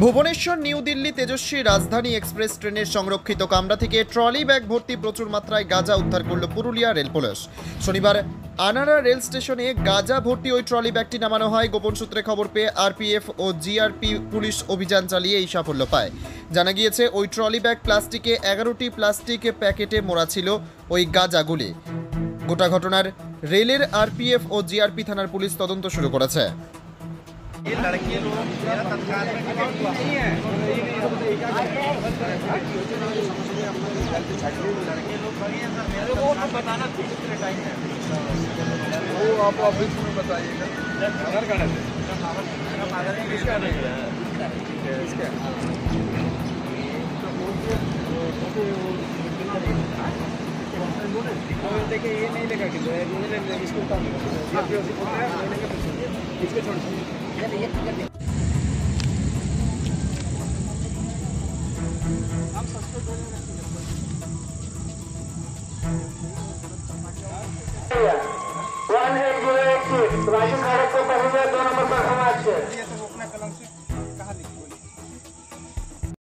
Bhubaneswar new Delhi তেজস্বী রাজধানী express ট্রেনের সংরক্ষিত কামরা থেকে ট্রলি ব্যাগ ভর্তি প্রচুর মাত্রায় গাঁজা উদ্ধার করল পুরুলিয়া রেল পুলিশ। শনিবার আনারা রেল স্টেশনে গাঁজা ভর্তি ওই ট্রলি ব্যাগটি নামানো হয়। গোপন সূত্রে খবর পেয়ে আরপিএফ ও জিআরপি পুলিশ অভিযান চালিয়ে এই সাফল্য পায়। জানা গিয়েছে ওই ট্রলি ব্যাগ প্লাস্টিকে 11টি প্লাস্টিক প্যাকেটে মোড়া ছিল ওই গাঁজাগুলি। গোটা ঘটনার রেলের আরপিএফ ও জিআরপি থানার পুলিশ তদন্ত শুরু করেছে। ये लड़की लोग मेरा तत्काल में टिकट नहीं है, लड़के लोग खड़ी हैं सर, मेरे को तो बताना कितने टाइम है वो आप ऑफिस में बताइएगा। आधार कार्ड है मेरा फादर है, किसका नहीं है, किसका देखिए ये नहीं लगा कि इसको इसको छोड़ राजू खड़क को पहले 2 नंबर